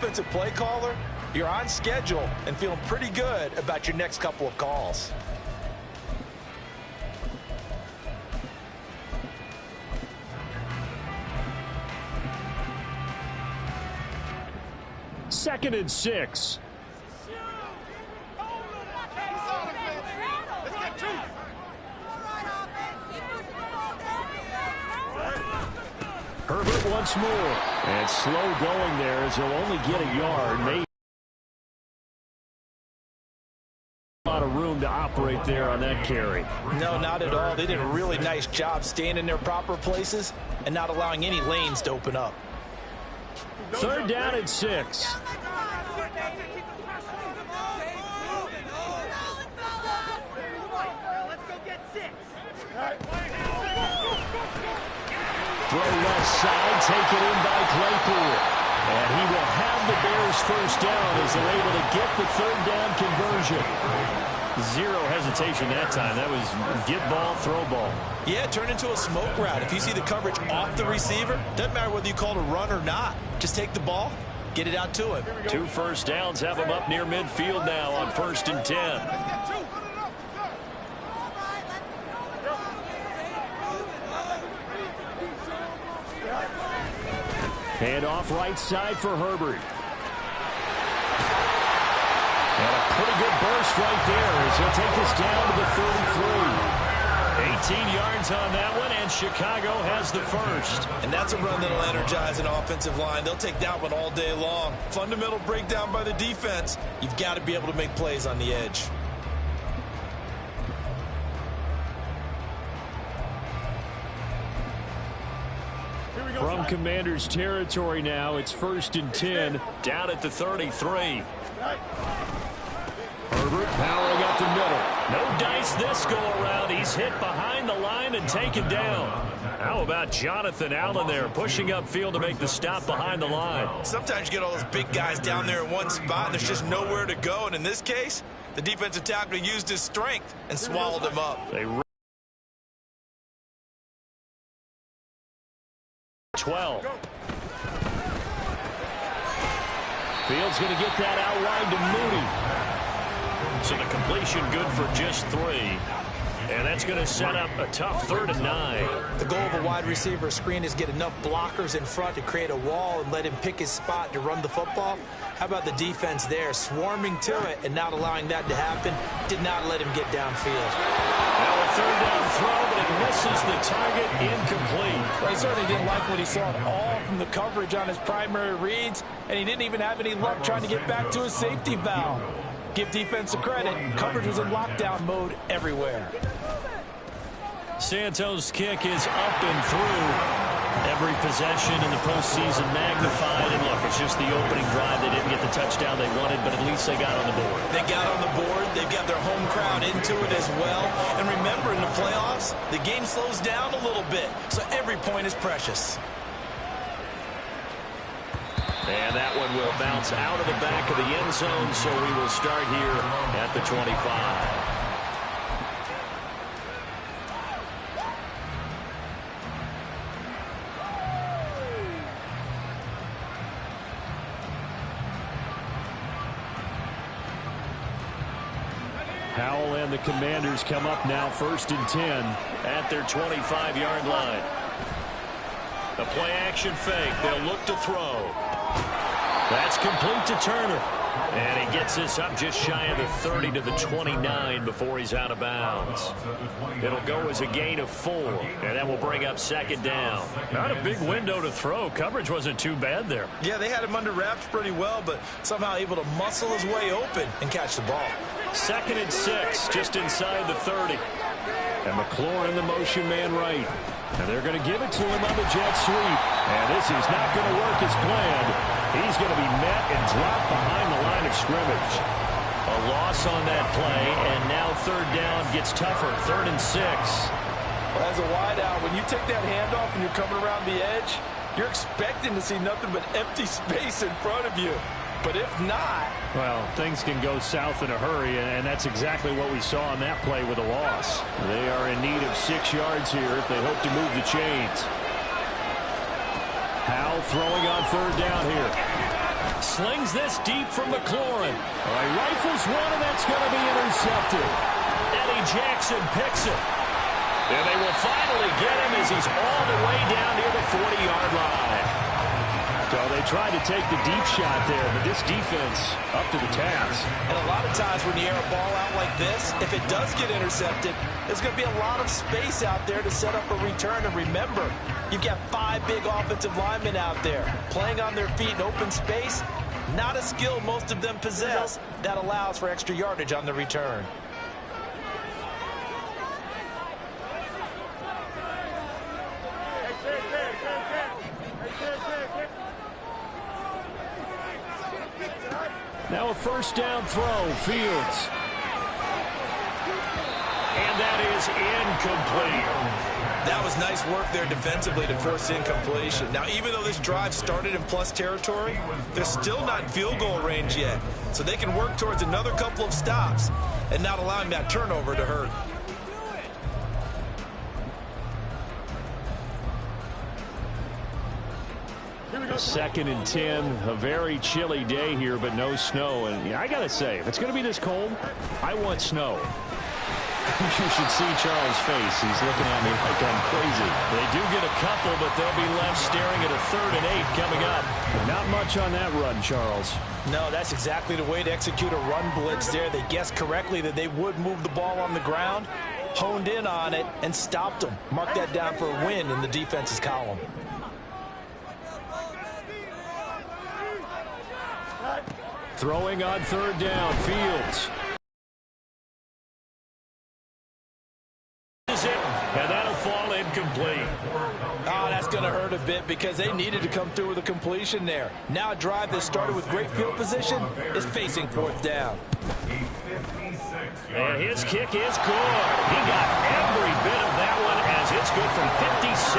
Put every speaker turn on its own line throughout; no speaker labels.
Offensive play caller, you're on schedule and feeling pretty good about your next couple of calls.
Second and 6. Herbert once more. And slow going there as he'll only get a yard. Maybe a lot of room to operate there on that carry.
No, not at all. They did a really nice job staying in their proper places and not allowing any lanes to open up.
Third down and 6. Throw left side, take it in by Claypool. And he will have the Bears first down as they're able to get the third down conversion. Zero hesitation that time. That was get ball, throw ball.
Yeah, turn into a smoke route. If you see the coverage off the receiver, doesn't matter whether you call it a run or not. Just take the ball, get it out to him.
2 first downs have him up near midfield now on 1st and 10. Hand off right side for Herbert. And a pretty good burst right there as he'll take this down to the 33. 18 yards on that one, and Chicago has the first.
And that's a run that'll energize an offensive line. They'll take that one all day long. Fundamental breakdown by the defense. You've got to be able to make plays on the edge.
From Commanders territory now, it's 1st and 10, down at the 33. Herbert powering up the middle. No dice this go around. He's hit behind the line and taken down. How about Jonathan Allen there pushing upfield to make the stop behind the line?
Sometimes you get all those big guys down there in one spot and there's just nowhere to go. And in this case, the defensive tackle used his strength and swallowed him up.
They 12. Fields going to get that out wide to Mooney. So the completion good for just 3. And that's going to set up a tough 3rd and 9.
The goal of a wide receiver screen is get enough blockers in front to create a wall and let him pick his spot to run the football. How about the defense there, swarming to it and not allowing that to happen? Did not let him get downfield.
Now a 3rd down throw, but it misses the target, incomplete.
Well, he certainly didn't like what he saw at all from the coverage on his primary reads, and he didn't even have any luck trying to get back to his safety valve. Give defense a credit. Coverage was in lockdown mode everywhere.
Santos' kick is up and through. Every possession in the postseason magnified. And look, it's just the opening drive. They didn't get the touchdown they wanted, but at least they got on the board.
They got on the board. They've got their home crowd into it as well. And remember, in the playoffs, the game slows down a little bit, so every point is precious.
And that one will bounce out of the back of the end zone, so we will start here at the 25. Howell and the Commanders come up now 1st and 10 at their 25-yard line. The play action fake. They'll look to throw. That's complete to Turner. And he gets this up just shy of the 30 to the 29 before he's out of bounds. It'll go as a gain of 4, and that will bring up 2nd down. Not a big window to throw. Coverage wasn't too bad there.
Yeah, they had him under wraps pretty well, but somehow able to muscle his way open and catch the ball.
2nd and 6, just inside the 30. And McLaurin, the motion man right. And they're going to give it to him on the jet sweep. And this is not going to work as planned. He's going to be met and dropped behind the line of scrimmage. A loss on that play, and now 3rd down gets tougher. 3rd and 6.
Well, as a wideout, when you take that handoff and you're coming around the edge, you're expecting to see nothing but empty space in front of you. But if not...
Well, things can go south in a hurry, and that's exactly what we saw on that play with a loss. They are in need of 6 yards here if they hope to move the chains. Howell throwing on 3rd down here. Slings this deep from McLaurin. He rifles one, and that's going to be intercepted. Eddie Jackson picks it. And they will finally get him as he's all the way down near the 40-yard line. So they tried to take the deep shot there, but this defense up to the task.
And a lot of times when you air a ball out like this, if it does get intercepted, there's going to be a lot of space out there to set up a return. And remember, you've got 5 big offensive linemen out there playing on their feet in open space. Not a skill most of them possess that allows for extra yardage on the return.
Now a first down throw, Fields. And that is incomplete.
That was nice work there defensively to force incompletion. Now, even though this drive started in plus territory, they're still not in field goal range yet. So they can work towards another couple of stops and not allowing that turnover to hurt.
Second and 10, a very chilly day here, but no snow. And I got to say, if it's going to be this cold, I want snow. You should see Charles' face. He's looking at me like I'm crazy. They do get a couple, but they'll be left staring at a 3rd and 8 coming up. Not much on that run, Charles.
No, that's exactly the way to execute a run blitz there. They guessed correctly that they would move the ball on the ground, honed in on it, and stopped them. Mark that down for a win in the defense's column.
Throwing on 3rd down, Fields. And that'll fall incomplete.
Oh, that's going to hurt a bit because they needed to come through with a completion there. Now a drive that started with great field position is facing 4th down.
And his kick is good. He got every bit of that one as it's good from 56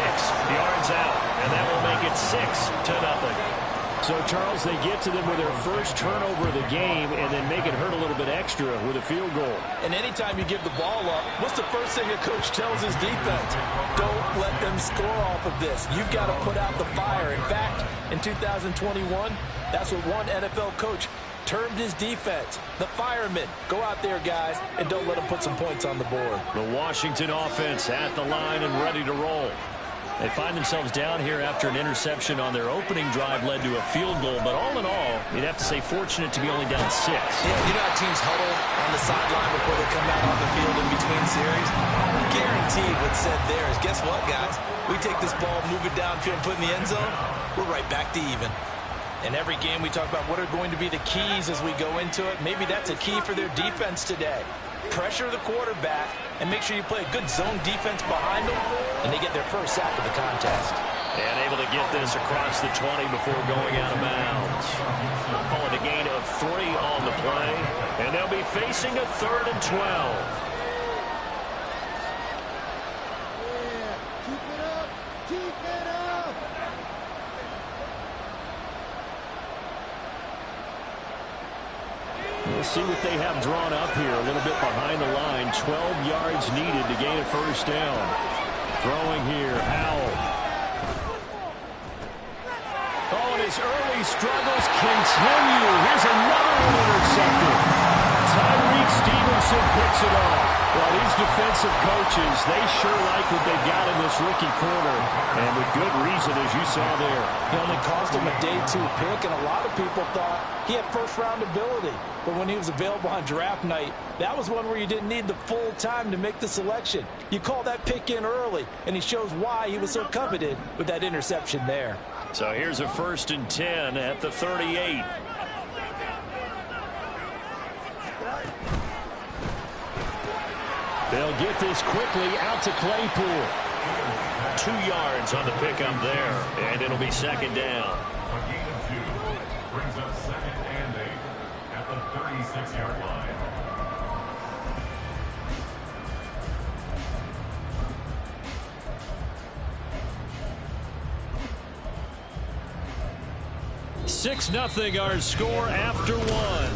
yards out. And that will make it 6-0. So, Charles, they get to them with their first turnover of the game and then make it hurt a little bit extra with a field goal.
And anytime you give the ball up, what's the first thing a coach tells his defense? Don't let them score off of this. You've got to put out the fire. In fact, in 2021, that's what one NFL coach termed his defense. The firemen. Go out there, guys, and don't let them put some points on the board.
The Washington offense at the line and ready to roll. They find themselves down here after an interception on their opening drive led to a field goal. But all in all, you'd have to say fortunate to be only down 6.
Yeah, you know how teams huddle on the sideline before they come out on the field in between series? Guaranteed what's said there is, guess what, guys? We take this ball, move it downfield, put it in the end zone, we're right back to even. In every game, we talk about what are going to be the keys as we go into it. Maybe that's a key for their defense today. Pressure the quarterback and make sure you play a good zone defense behind them, and they get their first sack of the contest.
And able to get this across the 20 before going out of bounds. Call it a gain of 3 on the play, and they'll be facing a 3rd and 12.
Yeah, keep it up, keep it up.
We'll see what they have drawn up here. A little bit behind the line. 12 yards needed to gain a first down. Throwing here, Howell. Oh, and his early struggles continue. Here's another one intercepted. Tyreek Stevenson picks it off. Well, these defensive coaches, they sure like what they've got in this rookie corner. And with good reason, as you saw there.
He only cost him a day 2 pick, and a lot of people thought he had first-round ability. But when he was available on draft night, that was one where you didn't need the full time to make the selection. You call that pick in early, and he shows why he was so coveted with that interception there.
So here's a 1st and 10 at the 38. They'll get this quickly out to Claypool. 2 yards on the pickup there, and it'll be 2nd down.
Brings up 2nd and 8 at the 36-yard line.
Six nothing our score after 1.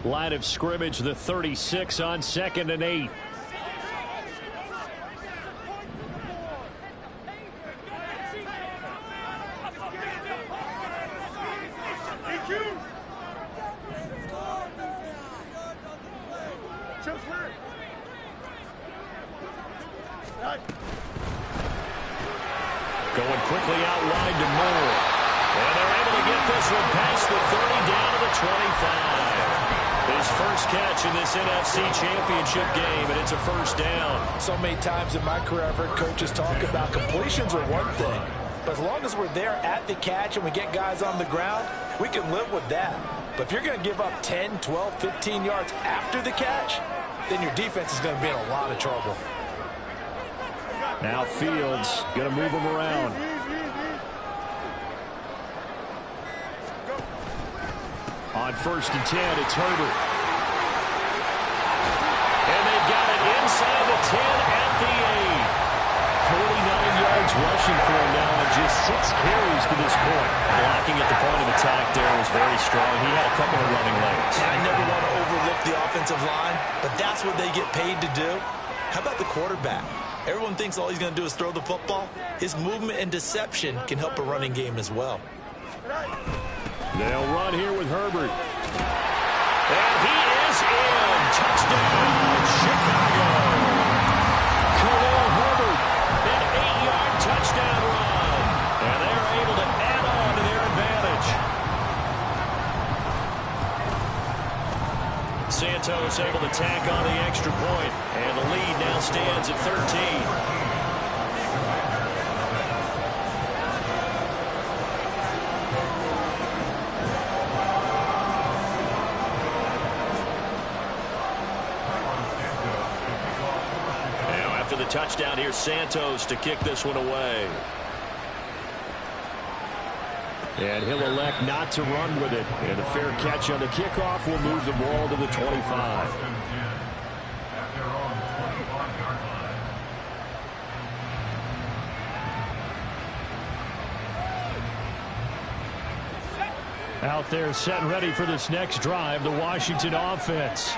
Line of scrimmage, the 36 on 2nd and 8. Going quickly out wide to Moore. And they're able to get this one past the 30 down to the 25. His first catch in this NFC Championship game, and it's a first down.
So many times in my career I've heard coaches talk about completions are one thing, but as long as we're there at the catch and we get guys on the ground, we can live with that. But if you're going to give up 10, 12, 15 yards after the catch, then your defense is going to be in a lot of trouble.
Now Fields going to move him around. On 1st and 10, it's Herbert. And they've got it inside the 10 at the 8. 49 yards rushing for him now and just 6 carries to this point. Blocking at the point of attack there was very strong. He had a couple of running lanes.
I never want to overlook the offensive line, but that's what they get paid to do. How about the quarterback? Everyone thinks all he's going to do is throw the football. His movement and deception can help a running game as well.
They'll run here with Herbert. And he is in. Touchdown, Chicago. Khalil Herbert, an 8-yard touchdown run. And they're able to add on to their advantage. Santos able to tack on the extra point. And the lead now stands at 13. Touchdown here, Santos to kick this one away. And he'll elect not to run with it. And a fair catch on the kickoff will move the ball to the 25. Out there set and ready for this next drive, the Washington offense.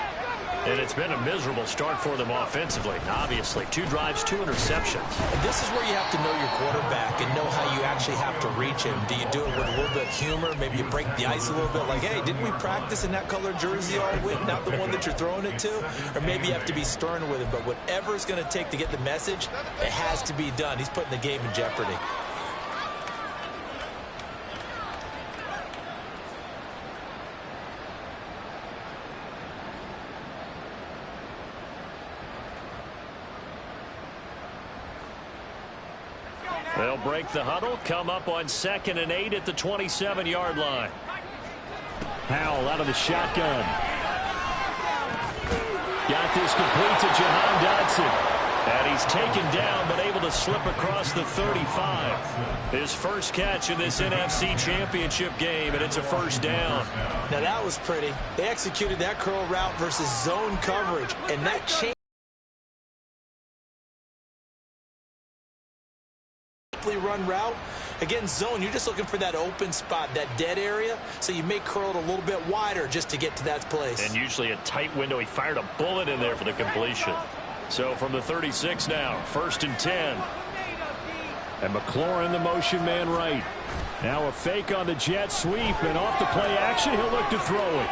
And it's been a miserable start for them offensively. Obviously, 2 drives, 2 interceptions.
And this is where you have to know your quarterback and know how you actually have to reach him. Do you do it with a little bit of humor? Maybe you break the ice a little bit like, hey, didn't we practice in that color jersey all week? Not the one that you're throwing it to? Or maybe you have to be stern with him. But whatever it's going to take to get the message, it has to be done. He's putting the game in jeopardy.
They'll break the huddle, come up on 2nd and 8 at the 27-yard line. Howell out of the shotgun. Got this complete to Jahan Dotson. And he's taken down, but able to slip across the 35. His first catch in this NFC Championship game, and it's a first down.
Now that was pretty. They executed that curl route versus zone coverage, and that changed. Run route against zone, you're just looking for that open spot, that dead area, so you may curl it a little bit wider just to get to that place.
And usually a tight window. He fired a bullet in there for the completion. So from the 36 now, 1st and 10. And McLaurin the motion man right. Now a fake on the jet sweep, and off the play action, he'll look to throw it.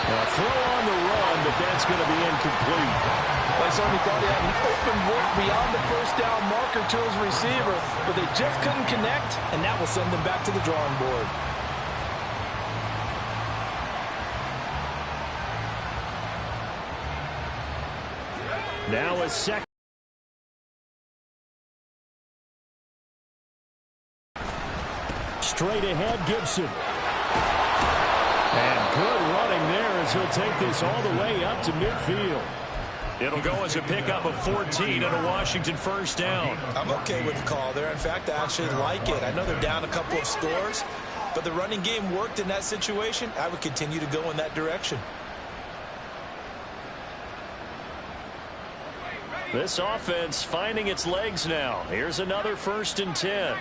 Now a throw on the run, but that's going to be incomplete.
I certainly thought he had an open look beyond the first down marker to his receiver, but they just couldn't connect, and that will send them back to the drawing board.
Now a second. Straight ahead, Gibson. And good running there as he'll take this all the way up to midfield. It'll go as a pickup of 14 and a Washington first down.
I'm okay with the call there. In fact, I actually like it. I know they're down a couple of scores, but the running game worked in that situation. I would continue to go in that direction.
This offense finding its legs now. Here's another 1st and 10.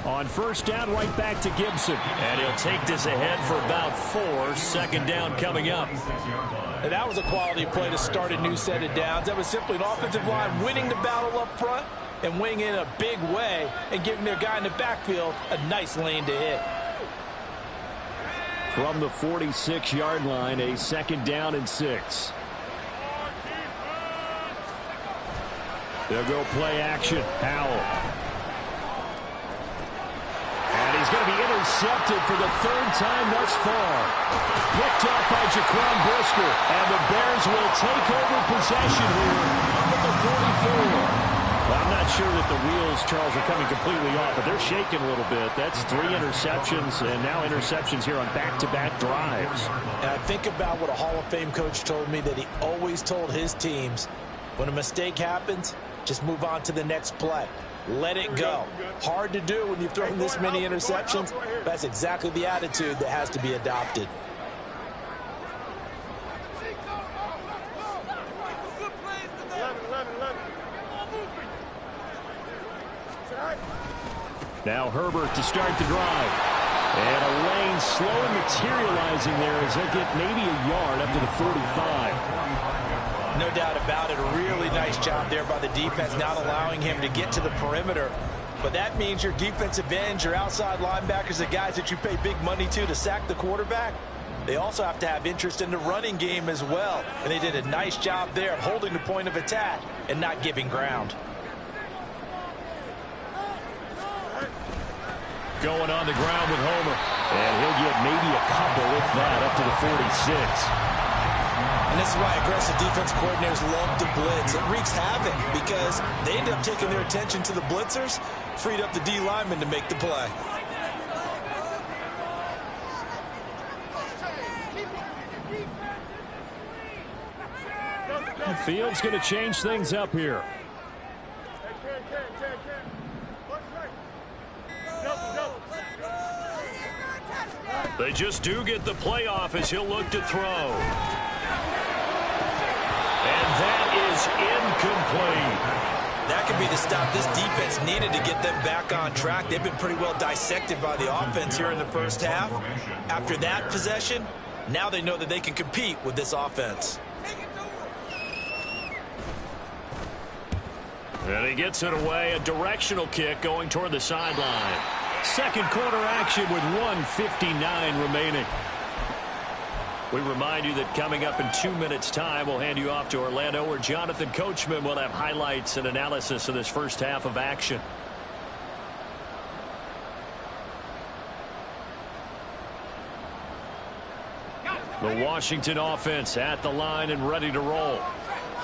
On first down, right back to Gibson. And he'll take this ahead for about 4. Second down coming up.
And that was a quality play to start a new set of downs. That was simply an offensive line winning the battle up front and winning in a big way and giving their guy in the backfield a nice lane to hit.
From the 46-yard line, a second down and 6. They'll go play action. Howell. And he's going to be intercepted for the 3rd time thus far. Picked up by Jaquan Brisker. And the Bears will take over possession here up at the 44. Well, I'm not sure that the wheels, Charles, are coming completely off, but they're shaking a little bit. That's 3 interceptions, and now interceptions here on back-to-back drives.
And I think about what a Hall of Fame coach told me, that he always told his teams, when a mistake happens, just move on to the next play. Let it go. Hard to do when you've thrown this many interceptions. That's exactly the attitude that has to be adopted.
Now Herbert to start the drive. And a lane slowly materializing there as he'll get maybe a yard up to the 45.
No doubt about it. A really nice job there by the defense, not allowing him to get to the perimeter. But that means your defensive ends, your outside linebackers, the guys that you pay big money to sack the quarterback, they also have to have interest in the running game as well. And they did a nice job there of holding the point of attack and not giving ground.
Going on the ground with Homer. And he'll get maybe a couple, if that, up to the 46.
And this is why aggressive defense coordinators love to blitz. It wreaks havoc because they end up taking their attention to the blitzers, freed up the D lineman to make the play.
The field's going to change things up here. They just do get the playoff as he'll look to throw. And that is incomplete.
That could be the stop this defense needed to get them back on track. They've been pretty well dissected by the offense here in the first half. After that possession, now they know that they can compete with this offense.
And he gets it away. A directional kick going toward the sideline. Second quarter action with 1:59 remaining. We remind you that coming up in 2 minutes' time, we'll hand you off to Orlando, where Jonathan Coachman will have highlights and analysis of this first half of action. The Washington offense at the line and ready to roll.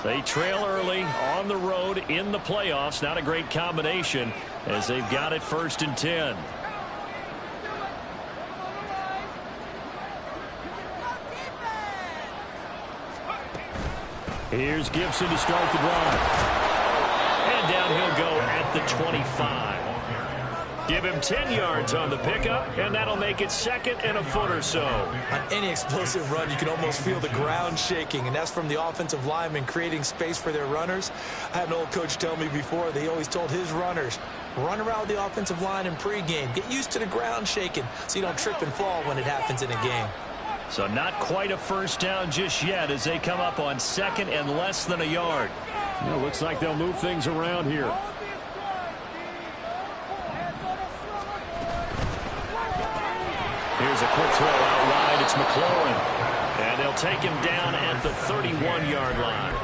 They trail early on the road in the playoffs. Not a great combination as they've got it 1st and 10. Here's Gibson to start the drive. And down he'll go at the 25. Give him 10 yards on the pickup, and that'll make it 2nd and a foot or so.
On any explosive run, you can almost feel the ground shaking, and that's from the offensive linemen creating space for their runners. I had an old coach tell me before, they always told his runners, run around the offensive line in pregame. Get used to the ground shaking so you don't trip and fall when it happens in a game.
So not quite a first down just yet as they come up on 2nd and less than a yard. It looks like they'll move things around here. Here's a quick throw out wide. It's McLaurin. And they'll take him down at the 31-yard line.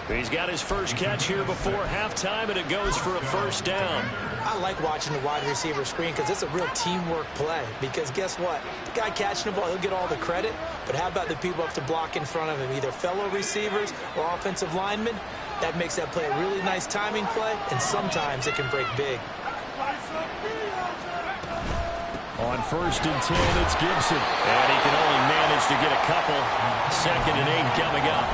He's got his first catch here before halftime, and it goes for a first down.
I like watching the wide receiver screen because it's a real teamwork play. Because guess what? The guy catching the ball, he'll get all the credit. But how about the people up to block in front of him, either fellow receivers or offensive linemen? That makes that play a really nice timing play, and sometimes it can break big.
On 1st and 10, it's Gibson. And he can only manage to get a couple. 2nd and 8 coming up.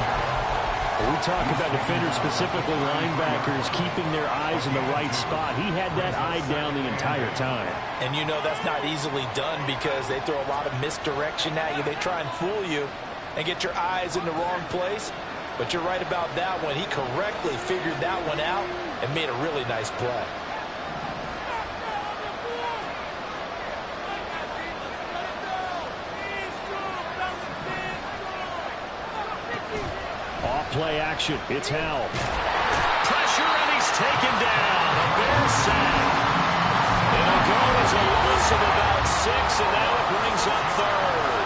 We talk about defenders, specifically linebackers, keeping their eyes in the right spot. He had that eye down the entire time.
And you know that's not easily done because they throw a lot of misdirection at you. They try and fool you and get your eyes in the wrong place. But you're right about that one. He correctly figured that one out and made a really nice play.
play action. It's Howell. Pressure, and he's taken down. A Bears sack. It'll go as a loss of about 6, and now it brings up third.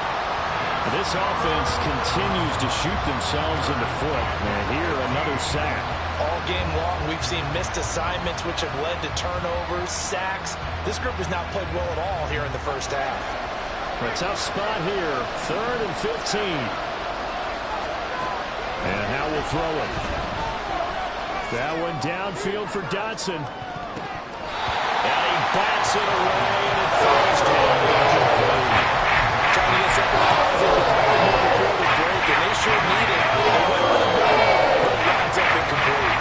This offense continues to shoot themselves in the foot. And here, another sack.
All game long, we've seen missed assignments, which have led to turnovers, sacks. This group has not played well at all here in the first half.
A tough spot here, 3rd and 15. And how will throw it. That one downfield for Dotson. And he bats it away, and it falls down.
Trying to get something positive to happen here before the break, and they sure need it. They went for the goal, but it winds up incomplete.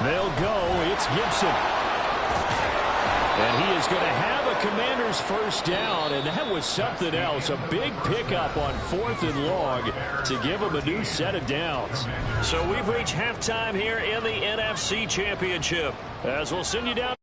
They'll go. It's Gibson. And he is going to have a Commander's first down, and that was something else. A big pickup on 4th and long to give him a new set of downs. So we've reached halftime here in the NFC Championship, as we'll send you down.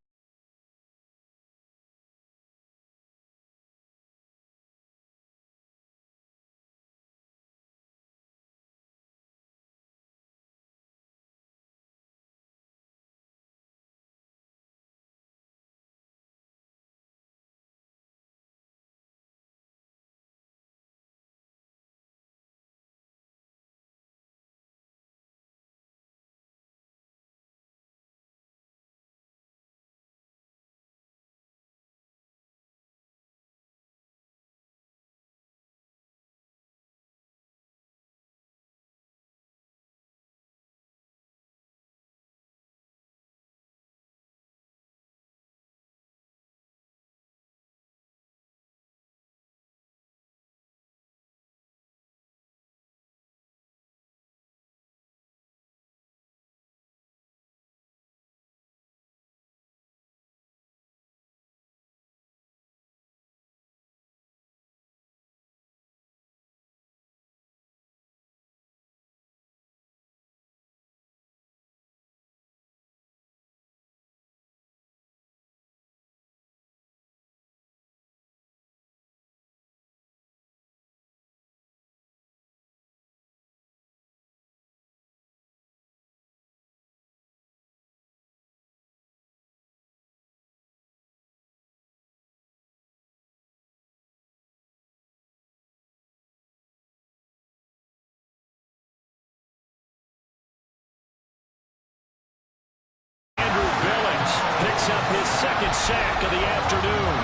Picks up his second sack of the afternoon.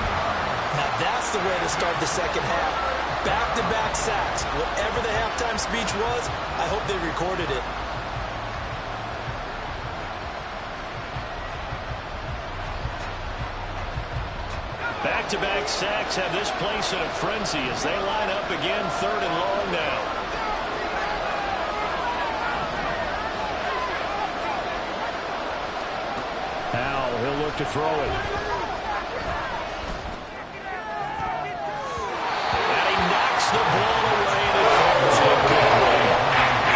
Now that's the way to start the second half. Back-to-back sacks. Whatever the halftime speech was, I hope they recorded it.
Back-to-back sacks have this place in a frenzy as they line up again 3rd and long now. Howell, he'll look to throw it. And he knocks the ball away and it falls incomplete.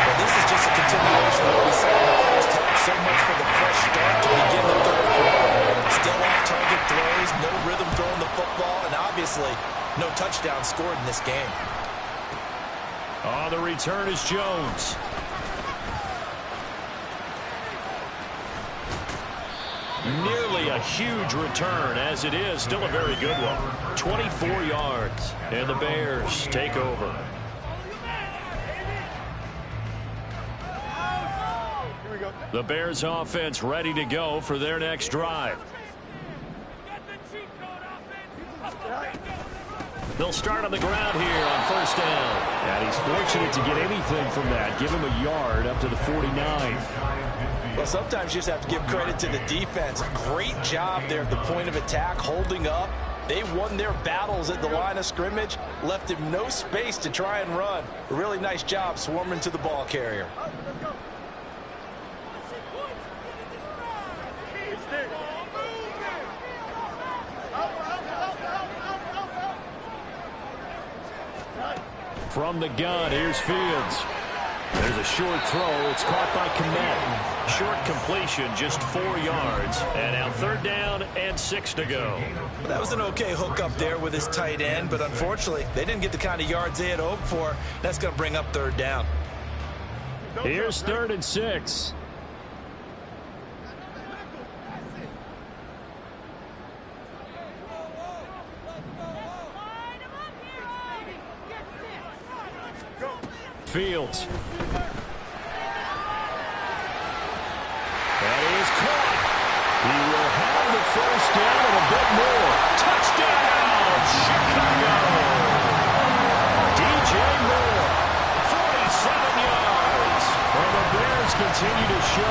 Well, this is just a continuation of what we saw in the first half. So much for the fresh start to begin the third quarter. Still off-target throws, no rhythm throwing the football, and obviously no touchdown scored in this game.
On the return is Jones. Nearly a huge return, as it is still a very good one. 24 yards, and the Bears take over. The Bears offense ready to go for their next drive. They'll start on the ground here on first down. And he's fortunate to get anything from that. Give him a yard up to the 49.
Well, sometimes you just have to give credit to the defense. Great job there at the point of attack, holding up. They won their battles at the line of scrimmage, left him no space to try and run. A really nice job swarming to the ball carrier.
From the gun, here's Fields. There's a short throw. It's caught by Kmet. Short completion, just 4 yards. And now 3rd down and 6 to go.
That was an okay hook up there with his tight end, but unfortunately, they didn't get the kind of yards they had hoped for. That's going to bring up 3rd down.
Here's 3rd and 6. Fields. That is caught. He will have the 1st down and a bit more. Touchdown, Chicago. DJ Moore, 47 yards. And the Bears continue to show